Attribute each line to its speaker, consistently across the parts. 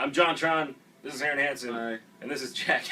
Speaker 1: I'm John Tron, this is Aaron Hansen,
Speaker 2: Hi.
Speaker 1: and this is Jack.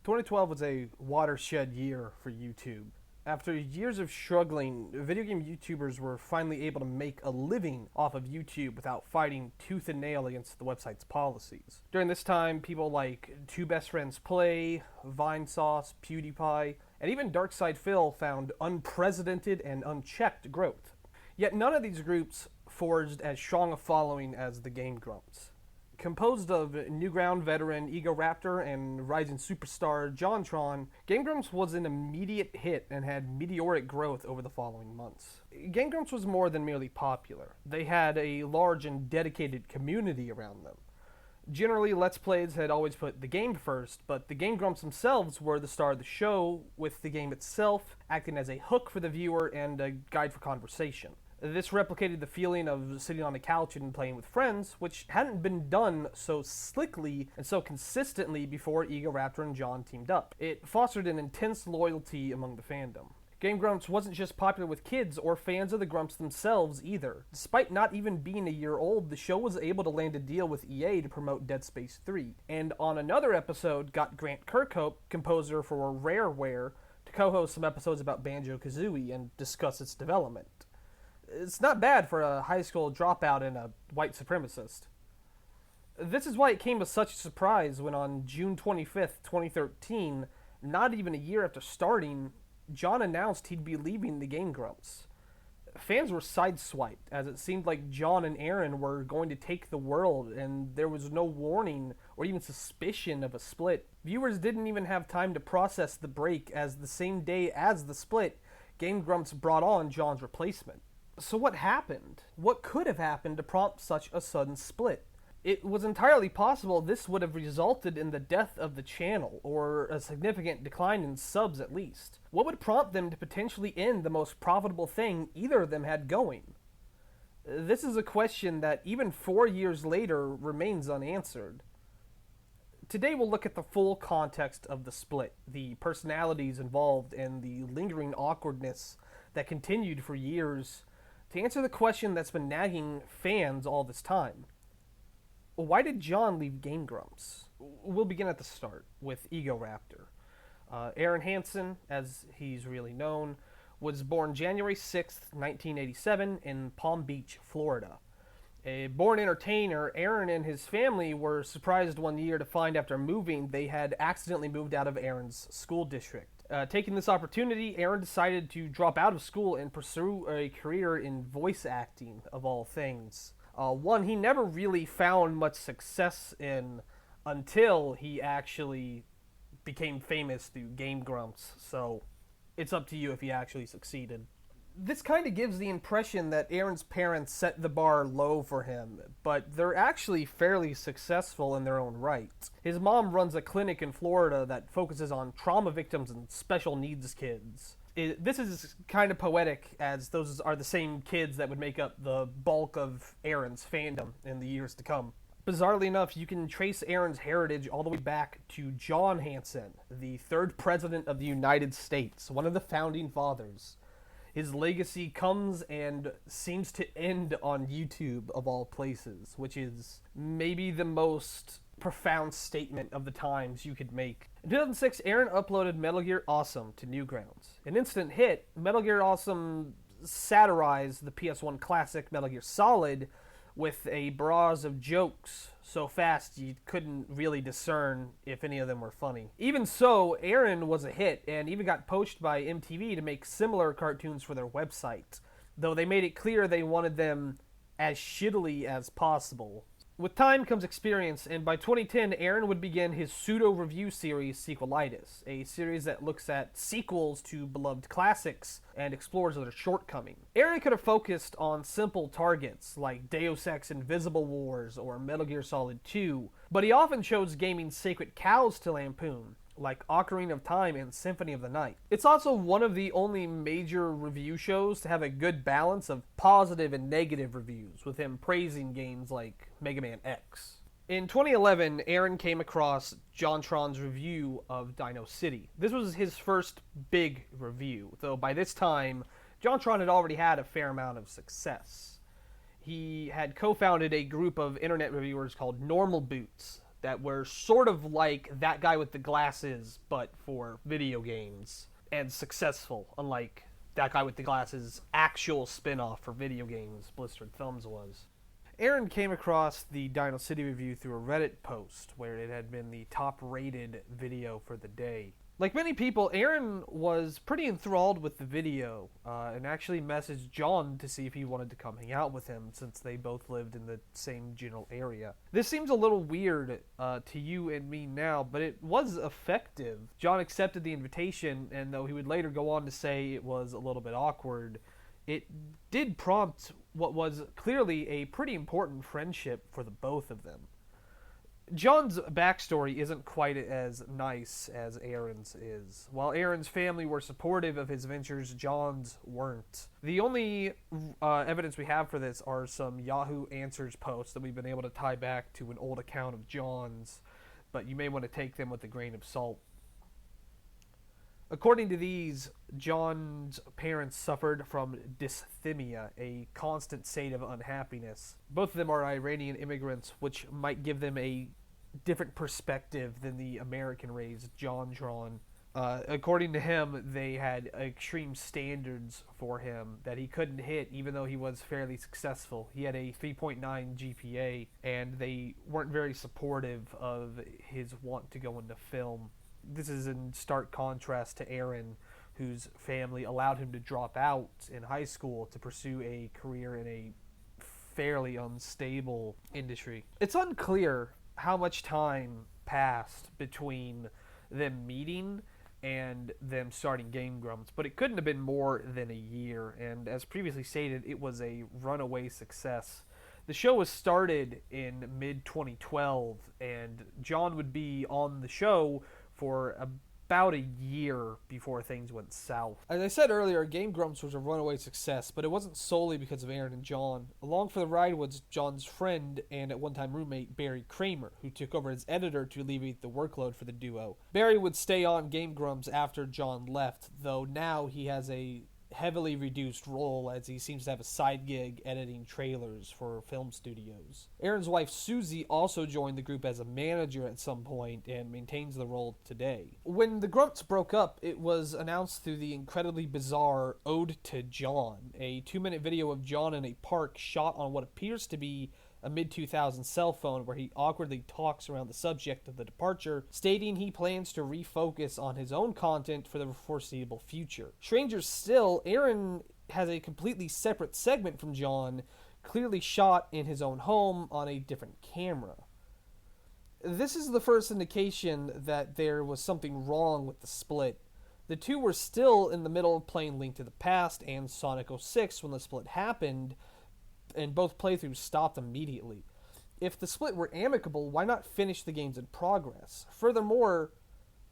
Speaker 3: 2012 was a watershed year for YouTube. After years of struggling, video game YouTubers were finally able to make a living off of YouTube without fighting tooth and nail against the website's policies. During this time, people like Two Best Friends Play, Vinesauce, PewDiePie, and even Darkside Phil found unprecedented and unchecked growth. Yet none of these groups forged as strong a following as the Game Grumps. Composed of Newground veteran Ego Raptor and rising superstar JonTron, Game Grumps was an immediate hit and had meteoric growth over the following months. Game Grumps was more than merely popular. They had a large and dedicated community around them. Generally, Let's Plays had always put the game first, but the Game Grumps themselves were the star of the show, with the game itself acting as a hook for the viewer and a guide for conversation. This replicated the feeling of sitting on the couch and playing with friends, which hadn't been done so slickly and so consistently before Ego Raptor and John teamed up. It fostered an intense loyalty among the fandom. Game Grumps wasn't just popular with kids or fans of the Grumps themselves either. Despite not even being a year old, the show was able to land a deal with EA to promote Dead Space 3, and on another episode got Grant Kirkhope, composer for Rareware, to co-host some episodes about Banjo-Kazooie and discuss its development. It's not bad for a high school dropout and a white supremacist. This is why it came as such a surprise when on June 25th, 2013, not even a year after starting, John announced he'd be leaving the Game Grumps. Fans were sideswiped, as it seemed like John and Aaron were going to take the world, and there was no warning or even suspicion of a split. Viewers didn't even have time to process the break, as the same day as the split, Game Grumps brought on John's replacement. So what happened? What could have happened to prompt such a sudden split? It was entirely possible this would have resulted in the death of the channel, or a significant decline in subs at least. What would prompt them to potentially end the most profitable thing either of them had going? This is a question that even 4 years later remains unanswered. Today we'll look at the full context of the split, the personalities involved, and the lingering awkwardness that continued for years, to answer the question that's been nagging fans all this time. Why did John leave Game Grumps? We'll begin at the start, with Ego Raptor. Aaron Hansen, as he's really known, was born January 6th, 1987, in Palm Beach, Florida. A born entertainer, Aaron and his family were surprised one year to find after moving they had accidentally moved out of Aaron's school district. Taking this opportunity, Aaron decided to drop out of school and pursue a career in voice acting, of all things. One he never really found much success in until he actually became famous through Game Grumps, so it's up to you if he actually succeeded. This kind of gives the impression that Aaron's parents set the bar low for him, but they're actually fairly successful in their own right. His mom runs a clinic in Florida that focuses on trauma victims and special needs kids. This is kind of poetic, as those are the same kids that would make up the bulk of Aaron's fandom in the years to come. Bizarrely enough, you can trace Aaron's heritage all the way back to John Hansen, the third president of the United States, one of the founding fathers. His legacy comes and seems to end on YouTube, of all places, which is maybe the most profound statement of the times you could make. In 2006, Aaron uploaded Metal Gear Awesome to Newgrounds. An instant hit, Metal Gear Awesome satirized the PS1 classic Metal Gear Solid with a barrage of jokes so fast you couldn't really discern if any of them were funny. Even so, Aaron was a hit and even got poached by MTV to make similar cartoons for their website, though they made it clear they wanted them as shittily as possible. With time comes experience, and by 2010, Aaron would begin his pseudo-review series, Sequelitis, a series that looks at sequels to beloved classics and explores their shortcomings. Aaron could have focused on simple targets like Deus Ex Invisible Wars or Metal Gear Solid 2, but he often chose gaming's sacred cows to lampoon, like Ocarina of Time and Symphony of the Night. It's also one of the only major review shows to have a good balance of positive and negative reviews, with him praising games like Mega Man X. In 2011, Aaron came across JonTron's review of Dino City. This was his first big review, though by this time, JonTron had already had a fair amount of success. He had co-founded a group of internet reviewers called Normal Boots that were sort of like That Guy with the Glasses, but for video games, and successful, unlike That Guy with the Glasses' actual spin-off for video games, Blistered Thumbs was. Aaron came across the Dino City review through a Reddit post where it had been the top-rated video for the day. Like many people, Aaron was pretty enthralled with the video and actually messaged John to see if he wanted to come hang out with him since they both lived in the same general area. This seems a little weird to you and me now, but it was effective. John accepted the invitation, and though he would later go on to say it was a little bit awkward, it did prompt what was clearly a pretty important friendship for the both of them. John's backstory isn't quite as nice as Aaron's is. While Aaron's family were supportive of his ventures, John's weren't. The only evidence we have for this are some Yahoo Answers posts that we've been able to tie back to an old account of John's, but you may want to take them with a grain of salt. According to these, John's parents suffered from dysthymia, a constant state of unhappiness. Both of them are Iranian immigrants, which might give them a different perspective than the American-raised JonTron. According to him, they had extreme standards for him that he couldn't hit, even though he was fairly successful. He had a 3.9 GPA, and they weren't very supportive of his want to go into film. This is in stark contrast to Aaron, whose family allowed him to drop out in high school to pursue a career in a fairly unstable industry. It's unclear how much time passed between them meeting and them starting Game Grumps, but it couldn't have been more than a year, and as previously stated, it was a runaway success. The show was started in mid-2012, and John would be on the show for about a year before things went south. As I said earlier, Game Grumps was a runaway success, but it wasn't solely because of Aaron and John. Along for the ride was John's friend and at one time roommate Barry Kramer, who took over as editor to alleviate the workload for the duo. Barry would stay on Game Grumps after John left, though now he has a heavily reduced role as he seems to have a side gig editing trailers for film studios. Aaron's wife Susie also joined the group as a manager at some point and maintains the role today. When the Grumps broke up, it was announced through the incredibly bizarre Ode to John, a 2-minute video of John in a park shot on what appears to be a mid-2000s cell phone where he awkwardly talks around the subject of the departure, stating he plans to refocus on his own content for the foreseeable future. Stranger still, Aaron has a completely separate segment from John, clearly shot in his own home on a different camera. This is the first indication that there was something wrong with the split. The two were still in the middle of playing Link to the Past and Sonic 06 when the split happened, and both playthroughs stopped immediately. If the split were amicable, why not finish the games in progress? Furthermore,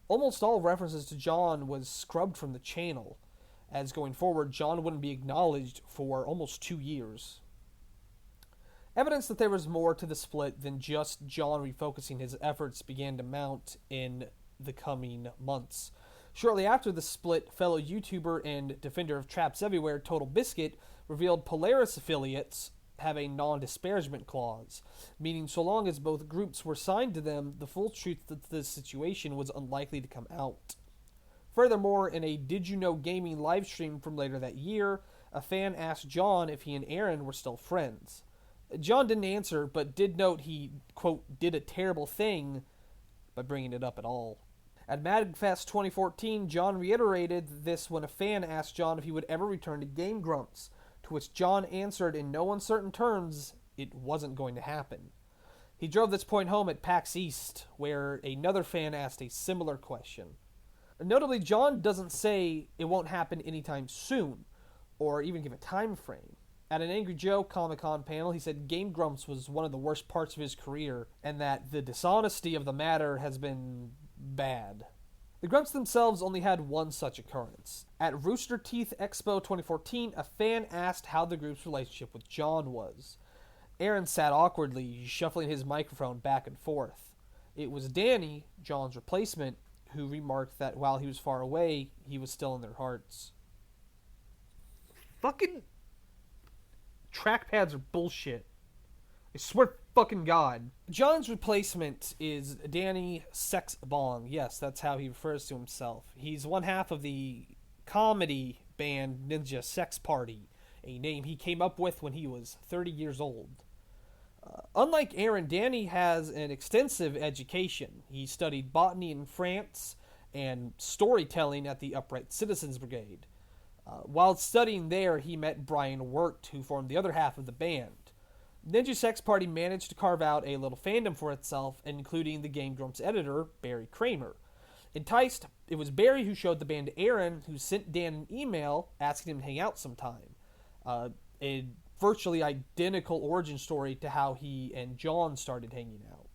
Speaker 3: almost all references to John was scrubbed from the channel, as going forward, John wouldn't be acknowledged for almost 2 years. Evidence that there was more to the split than just John refocusing his efforts began to mount in the coming months. Shortly after the split, fellow YouTuber and defender of traps everywhere, Total Biscuit, revealed Polaris affiliates have a non-disparagement clause, meaning so long as both groups were signed to them, the full truth of the situation was unlikely to come out. Furthermore, in a Did You Know Gaming livestream from later that year, a fan asked John if he and Aaron were still friends. John didn't answer, but did note he, quote, did a terrible thing by bringing it up at all. At MadFest 2014, John reiterated this when a fan asked John if he would ever return to Game Grumps, to which John answered in no uncertain terms it wasn't going to happen. He drove this point home at PAX East, where another fan asked a similar question. Notably, John doesn't say it won't happen anytime soon, or even give a time frame. At an Angry Joe Comic-Con panel, he said Game Grumps was one of the worst parts of his career, and that the dishonesty of the matter has been bad. The Grumps themselves only had one such occurrence. At Rooster Teeth Expo 2014, a fan asked how the group's relationship with John was. Aaron sat awkwardly, shuffling his microphone back and forth. It was Danny, John's replacement, who remarked that while he was far away, he was still in their hearts. fucking trackpads are bullshit. I swear to fucking God. John's replacement is Danny Sex Bong. Yes, that's how he refers to himself. He's one half of the comedy band Ninja Sex Party, a name he came up with when he was 30 years old. Unlike Aaron, Danny has an extensive education. He studied botany in France and storytelling at the Upright Citizens Brigade. While studying there, he met Brian Wirt, who formed the other half of the band. Ninja Sex Party managed to carve out a little fandom for itself, including the Game Grumps editor, Barry Kramer. Enticed, it was Barry who showed the band to Aaron, who sent Dan an email asking him to hang out sometime. A virtually identical origin story to how he and John started hanging out.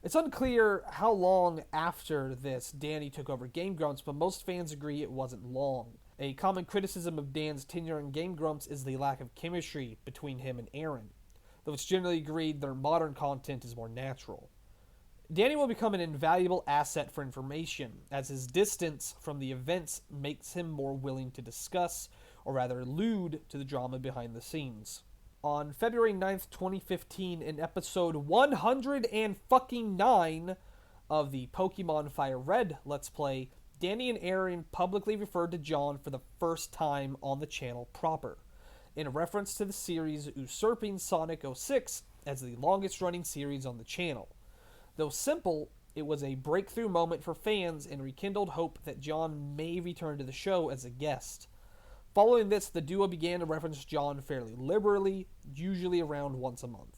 Speaker 3: It's unclear how long after this Danny took over Game Grumps, but most fans agree it wasn't long. A common criticism of Dan's tenure in Game Grumps is the lack of chemistry between him and Aaron, though it's generally agreed their modern content is more natural. Danny will become an invaluable asset for information, as his distance from the events makes him more willing to discuss, or rather allude to the drama behind the scenes. On February 9th, 2015, in episode 109 of the Pokemon Fire Red Let's Play, Danny and Aaron publicly referred to John for the first time on the channel proper, in a reference to the series usurping Sonic 06 as the longest-running series on the channel. Though simple, it was a breakthrough moment for fans and rekindled hope that John may return to the show as a guest. Following this, the duo began to reference John fairly liberally, usually around once a month.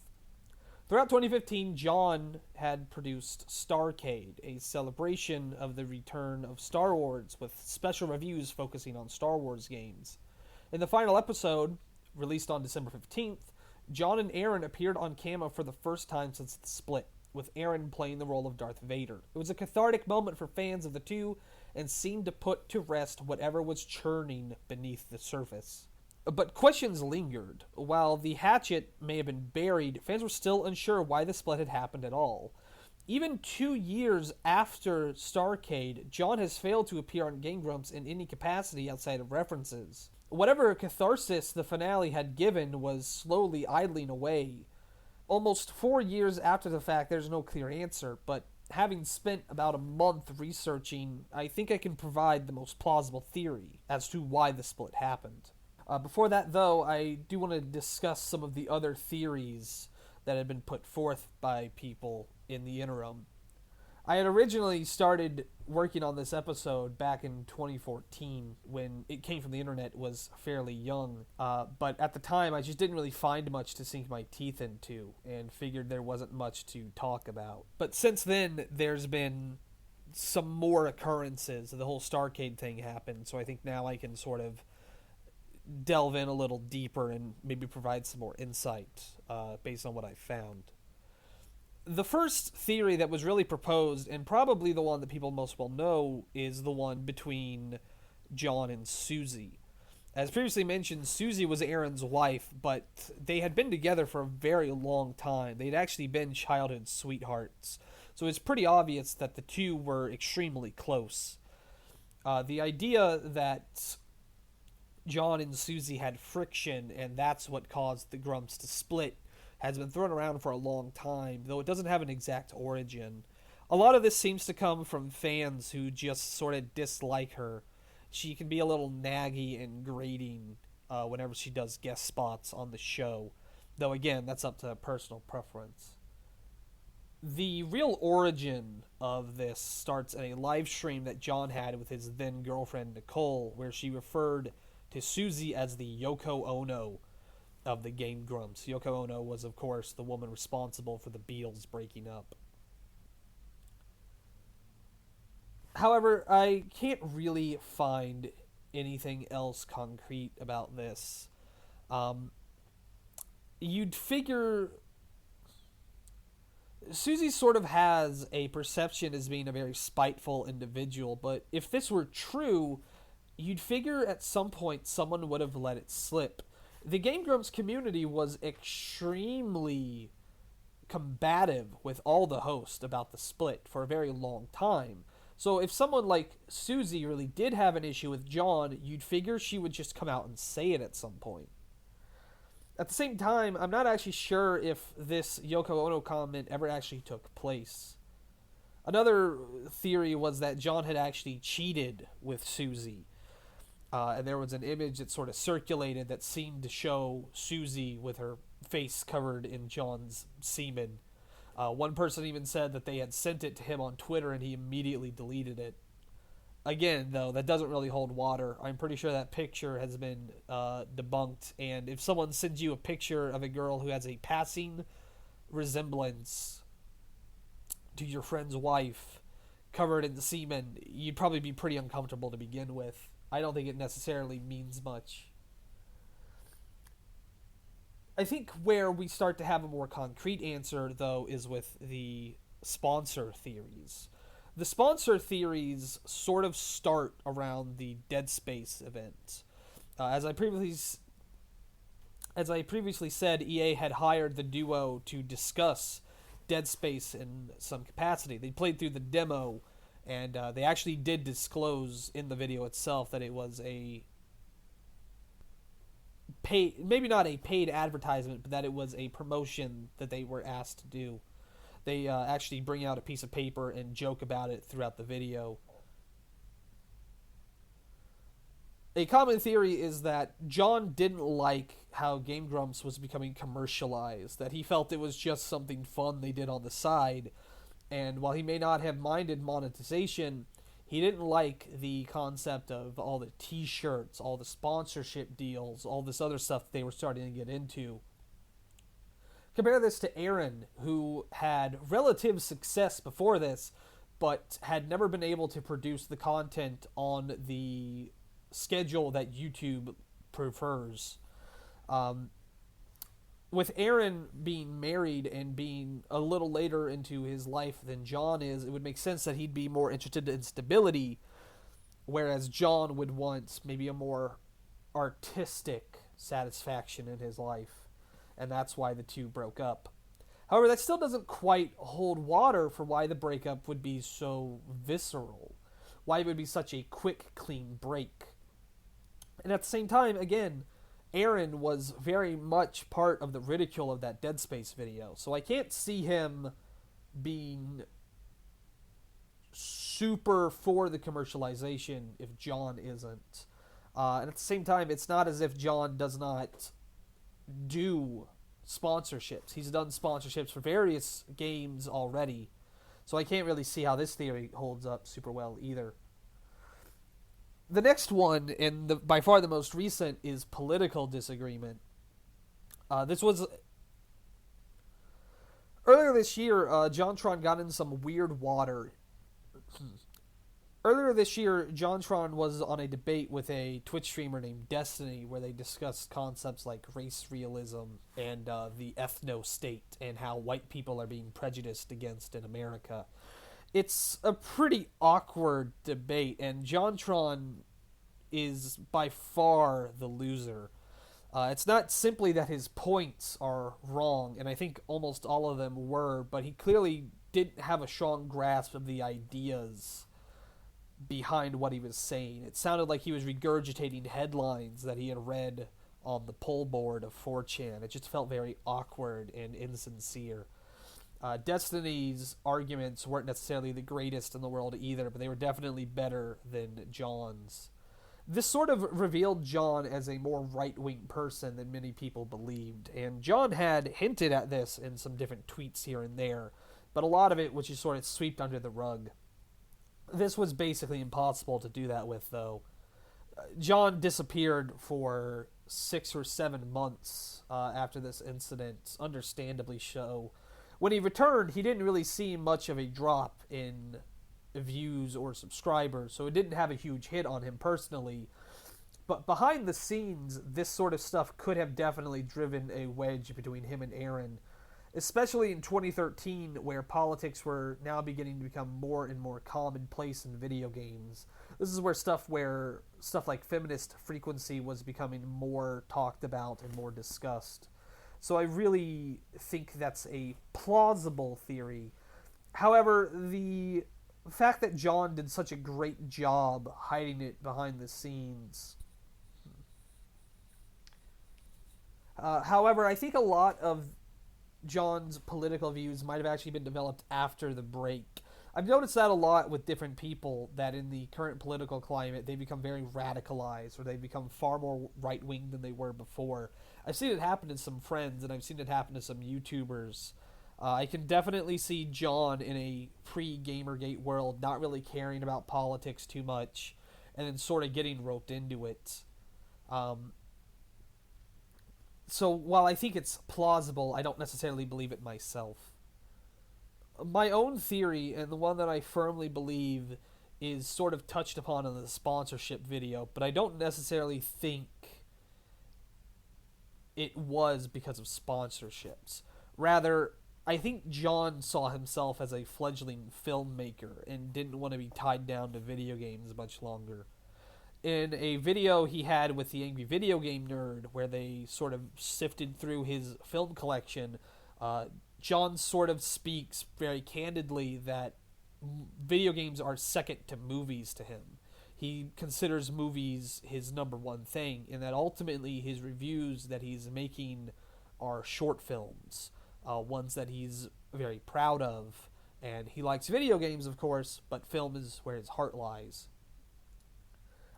Speaker 3: Throughout 2015, John had produced Starcade, a celebration of the return of Star Wars with special reviews focusing on Star Wars games. In the final episode, released on December 15th, John and Aaron appeared on camera for the first time since the split, with Aaron playing the role of Darth Vader. It was a cathartic moment for fans of the two and seemed to put to rest whatever was churning beneath the surface. But questions lingered. While the hatchet may have been buried, fans were still unsure why the split had happened at all. Even 2 years after Starcade, John has failed to appear on Game Grumps in any capacity outside of references. Whatever catharsis the finale had given was slowly idling away. Almost 4 years after the fact, there's no clear answer, but having spent about a month researching, I think I can provide the most plausible theory as to why the split happened. Before that, though, I do want to discuss some of the other theories that had been put forth by people in the interim. I had originally started working on this episode back in 2014 when it came from the internet, was fairly young. But at the time, I just didn't really find much to sink my teeth into and figured there wasn't much to talk about. But since then, there's been some more occurrences. The whole Starcade thing happened, so I think now I can sort of delve in a little deeper and maybe provide some more insight based on what I found. The first theory that was really proposed, and probably the one that people most well know, is the one between John and Susie. As previously mentioned, Susie was Aaron's wife, but they had been together for a very long time. They'd actually been childhood sweethearts, so it's pretty obvious that the two were extremely close. The idea that John and Susie had friction, and that's what caused the Grumps to split, has been thrown around for a long time, though it doesn't have an exact origin. A lot of this seems to come from fans who just sort of dislike her. She can be a little naggy and grating whenever she does guest spots on the show, though again, that's up to personal preference. The real origin of this starts in a live stream that John had with his then girlfriend Nicole, where she referred to Susie as the Yoko Ono of the Game Grumps. Yoko Ono was, of course, the woman responsible for the Beatles breaking up. However, I can't really find anything else concrete about this. You'd figure Susie sort of has a perception as being a very spiteful individual, but if this were true, you'd figure at some point someone would have let it slip. The Game Grumps community was extremely combative with all the hosts about the split for a very long time, So if someone like Susie really did have an issue with John, you'd figure she would just come out and say it at some point. At the same time, I'm not actually sure if this Yoko Ono comment ever actually took place. Another theory was that John had actually cheated with Susie. And there was an image that sort of circulated that seemed to show Susie with her face covered in John's semen. One person even said that they had sent it to him on Twitter and he immediately deleted it. Again, though, that doesn't really hold water. I'm pretty sure that picture has been debunked. And if someone sends you a picture of a girl who has a passing resemblance to your friend's wife covered in semen, you'd probably be pretty uncomfortable to begin with. I don't think it necessarily means much. I think where we start to have a more concrete answer, though, is with the sponsor theories. The sponsor theories sort of start around the Dead Space event. As I previously said, EA had hired the duo to discuss Dead Space in some capacity. They played through the demo, and they actually did disclose in the video itself that it was a paid, maybe not a paid advertisement, but that it was a promotion that they were asked to do. They actually bring out a piece of paper and joke about it throughout the video. A common theory is that John didn't like how Game Grumps was becoming commercialized, that he felt it was just something fun they did on the side, and while he may not have minded monetization, he didn't like the concept of all the t-shirts, all the sponsorship deals, all this other stuff they were starting to get into. Compare this to Aaron, who had relative success before this, but had never been able to produce the content on the schedule that YouTube prefers. With Aaron being married and being a little later into his life than John is, it would make sense that he'd be more interested in stability, whereas John would want maybe a more artistic satisfaction in his life, and that's why the two broke up. However, that still doesn't quite hold water for why the breakup would be so visceral, why it would be such a quick, clean break. And at the same time, again, Aaron was very much part of the ridicule of that Dead Space video, so I can't see him being super for the commercialization if John isn't. And at the same time, it's not as if John does not do sponsorships. He's done sponsorships for various games already, so I can't really see how this theory holds up super well either. The next one, and by far the most recent, is political disagreement. This was earlier this year. JonTron got in some weird water. Earlier this year, JonTron was on a debate with a Twitch streamer named Destiny, where they discussed concepts like race realism and the ethno-state and how white people are being prejudiced against in America. It's a pretty awkward debate, and JonTron is by far the loser. It's not simply that his points are wrong, and I think almost all of them were, but he clearly didn't have a strong grasp of the ideas behind what he was saying. It sounded like he was regurgitating headlines that he had read on the poll board of 4chan. It just felt very awkward and insincere. Destiny's arguments weren't necessarily the greatest in the world either, but they were definitely better than John's. This sort of revealed John as a more right-wing person than many people believed, and John had hinted at this in some different tweets here and there, but a lot of it was just sort of swept under the rug. This was basically impossible to do that with, though. John disappeared for 6 or 7 months after this incident, understandably so. When he returned, he didn't really see much of a drop in views or subscribers, so it didn't have a huge hit on him personally. But behind the scenes, this sort of stuff could have definitely driven a wedge between him and Aaron, especially in 2013, where politics were now beginning to become more and more commonplace in video games. This is where stuff like feminist frequency was becoming more talked about and more discussed. So I really think that's a plausible theory. However, the the fact that John did such a great job hiding it behind the scenes. However, I think a lot of John's political views might have actually been developed after the break. I've noticed that a lot with different people, that in the current political climate, they become very radicalized, or they become far more right-wing than they were before. I've seen it happen to some friends, and I've seen it happen to some YouTubers. I can definitely see John in a pre-Gamergate world not really caring about politics too much, and then sort of getting roped into it. So while I think it's plausible, I don't necessarily believe it myself. My own theory, and the one that I firmly believe, is sort of touched upon in the sponsorship video, but I don't necessarily think it was because of sponsorships. Rather, I think John saw himself as a fledgling filmmaker and didn't want to be tied down to video games much longer. In a video he had with the Angry Video Game Nerd, where they sort of sifted through his film collection, John sort of speaks very candidly that video games are second to movies to him. He considers movies his number one thing, and that ultimately his reviews that he's making are short films, ones that he's very proud of. And he likes video games, of course, but film is where his heart lies.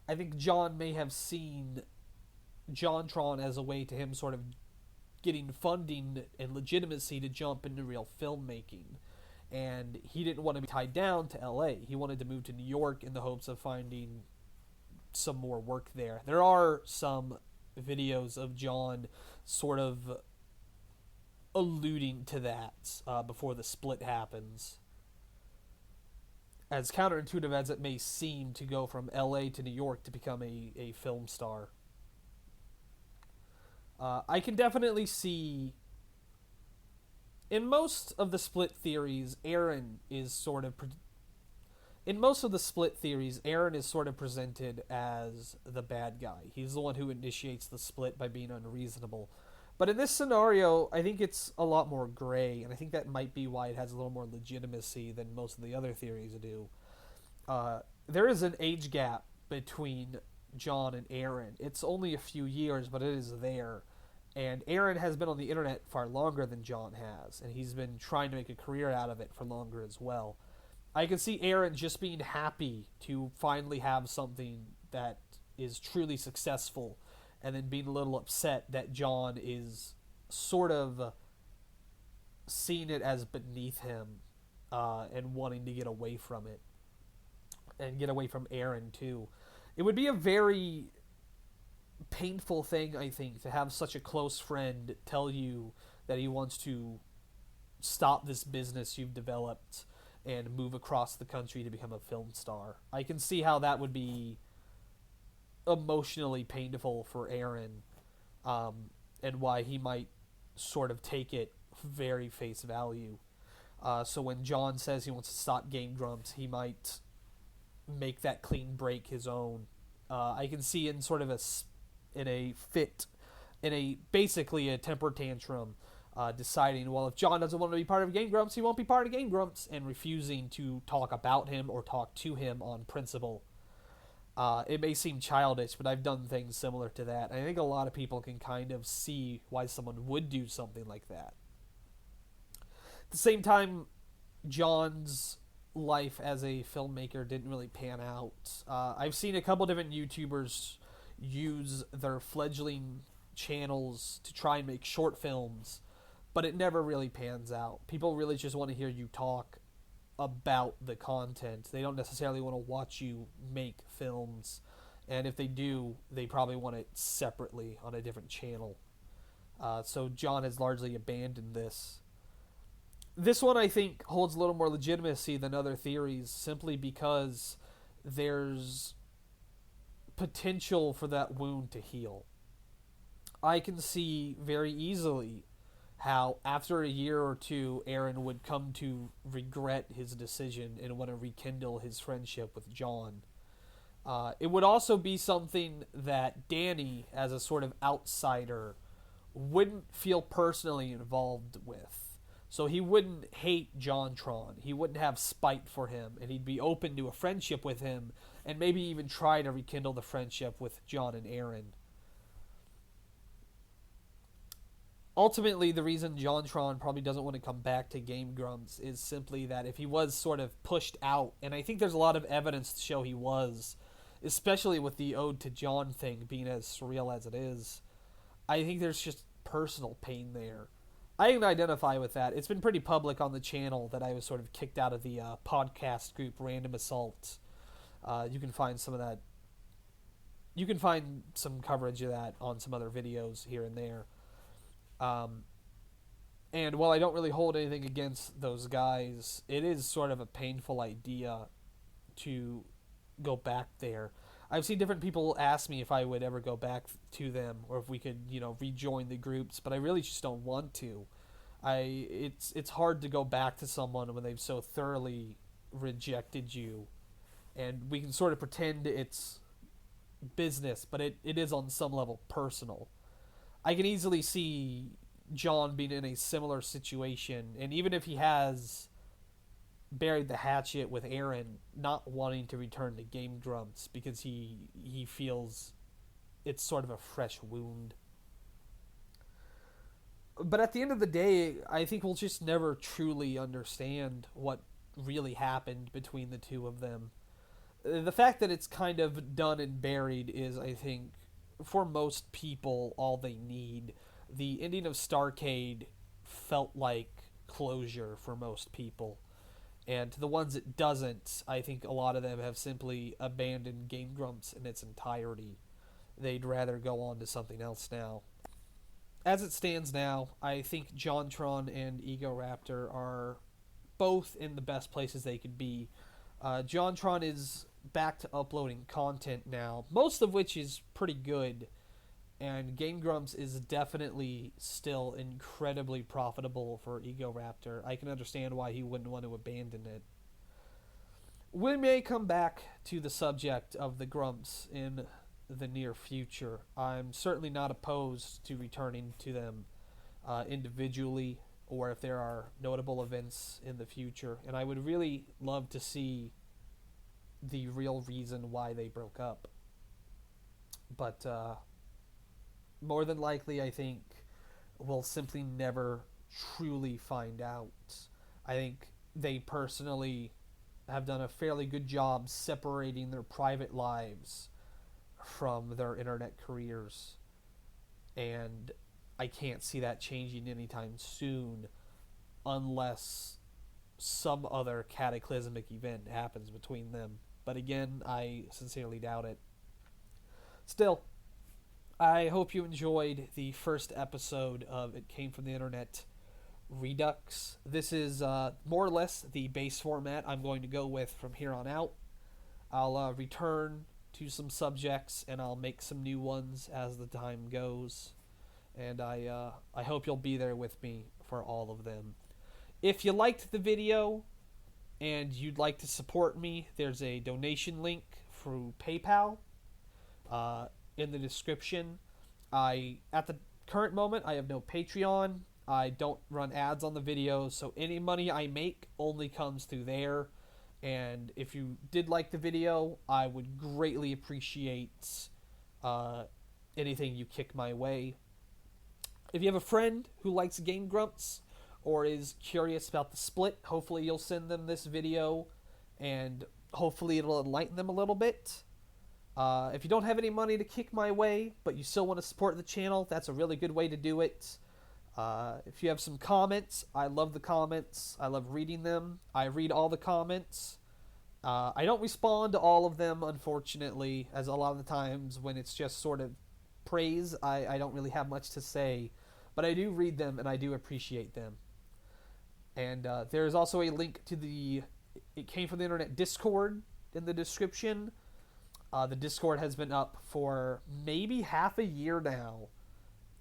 Speaker 3: I think John may have seen JonTron as a way to him sort of getting funding and legitimacy to jump into real filmmaking. And he didn't want to be tied down to LA. He wanted to move to New York in the hopes of finding some more work there. There are some videos of John sort of alluding to that before the split happens. As counterintuitive as it may seem to go from LA to New York to become a film star. I can definitely see, in most of the split theories, Aaron is sort of presented as the bad guy. He's the one who initiates the split by being unreasonable. But in this scenario, I think it's a lot more gray, and I think that might be why it has a little more legitimacy than most of the other theories do. There is an age gap between John and Aaron. It's only a few years, but it is there. And Aaron has been on the internet far longer than John has, and he's been trying to make a career out of it for longer as well. I can see Aaron just being happy to finally have something that is truly successful, and then being a little upset that John is sort of seeing it as beneath him, and wanting to get away from it. And get away from Aaron, too. It would be a very painful thing, I think, to have such a close friend tell you that he wants to stop this business you've developed and move across the country to become a film star. I can see how that would be emotionally painful for Aaron, and why he might sort of take it very face value. So when John says he wants to stop Game Grumps, he might make that clean break his own. I can see in sort of basically a temper tantrum, deciding, well, if John doesn't want to be part of Game Grumps, he won't be part of Game Grumps, and refusing to talk about him or talk to him on principle. It may seem childish, but I've done things similar to that. I think a lot of people can kind of see why someone would do something like that. At the same time, John's life as a filmmaker didn't really pan out. I've seen a couple different YouTubers use their fledgling channels to try and make short films, but it never really pans out. People really just want to hear you talk about the content. They don't necessarily want to watch you make films, and if they do, they probably want it separately on a different channel. So John has largely abandoned this. This one, I think, holds a little more legitimacy than other theories, simply because there's potential for that wound to heal. I can see very easily how after a year or two, Aaron would come to regret his decision and want to rekindle his friendship with John. It would also be something that Danny, as a sort of outsider, wouldn't feel personally involved with. So he wouldn't hate JonTron. He wouldn't have spite for him, and he'd be open to a friendship with him, and maybe even try to rekindle the friendship with John and Aaron. Ultimately, the reason JonTron probably doesn't want to come back to Game Grumps is simply that if he was sort of pushed out, and I think there's a lot of evidence to show he was, especially with the Ode to John thing being as surreal as it is, I think there's just personal pain there. I can identify with that. It's been pretty public on the channel that I was sort of kicked out of the podcast group Random Assault. You can find some of that. You can find some coverage of that on some other videos here and there. And while I don't really hold anything against those guys, it is sort of a painful idea to go back there. I've seen different people ask me if I would ever go back to them or if we could, rejoin the groups, but I really just don't want to. It's hard to go back to someone when they've so thoroughly rejected you, and we can sort of pretend it's business, but it is on some level personal. I can easily see John being in a similar situation, and even if he has buried the hatchet with Aaron, not wanting to return to Game Grumps because he feels it's sort of a fresh wound. But at the end of the day, I think we'll just never truly understand what really happened between the two of them. The fact that it's kind of done and buried is, I think, for most people, all they need. The ending of Starcade felt like closure for most people. And to the ones it doesn't, I think a lot of them have simply abandoned Game Grumps in its entirety. They'd rather go on to something else now. As it stands now, I think JonTron and Egoraptor are both in the best places they could be. JonTron is back to uploading content now, most of which is pretty good, and Game Grumps is definitely still incredibly profitable for Egoraptor. I can understand why he wouldn't want to abandon it. We may come back to the subject of the Grumps in the near future. I'm certainly not opposed to returning to them individually, or if there are notable events in the future, and I would really love to see the real reason why they broke up. But more than likely, I think we'll simply never truly find out. I think they personally have done a fairly good job separating their private lives from their internet careers, and I can't see that changing anytime soon unless some other cataclysmic event happens between them. But again, I sincerely doubt it. Still, I hope you enjoyed the first episode of It Came From the Internet Redux. This is more or less the base format I'm going to go with from here on out. I'll return to some subjects, and I'll make some new ones as the time goes. And I hope you'll be there with me for all of them. If you liked the video and you'd like to support me, there's a donation link through PayPal in the description. At the current moment, I have no Patreon. I don't run ads on the videos, so any money I make only comes through there. And if you did like the video, I would greatly appreciate anything you kick my way. If you have a friend who likes Game Grumps or is curious about the split, hopefully you'll send them this video, and hopefully it'll enlighten them a little bit. If you don't have any money to kick my way, but you still want to support the channel, that's a really good way to do it. If you have some comments, I love the comments. I love reading them. I read all the comments. I don't respond to all of them, unfortunately, as a lot of the times when it's just sort of praise, I don't really have much to say. But I do read them, and I do appreciate them. And there's also a link to the It Came From the Internet Discord in the description. The Discord has been up for maybe half a year now,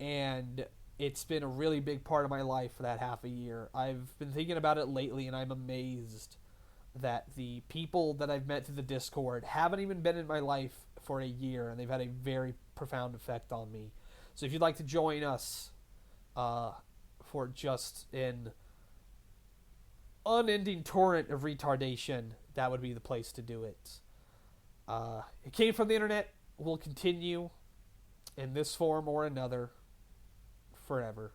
Speaker 3: and it's been a really big part of my life for that half a year. I've been thinking about it lately, and I'm amazed that the people that I've met through the Discord haven't even been in my life for a year, and they've had a very profound effect on me. So if you'd like to join us for just an unending torrent of retardation, that would be the place to do it. It came from the internet, will continue in this form or another forever.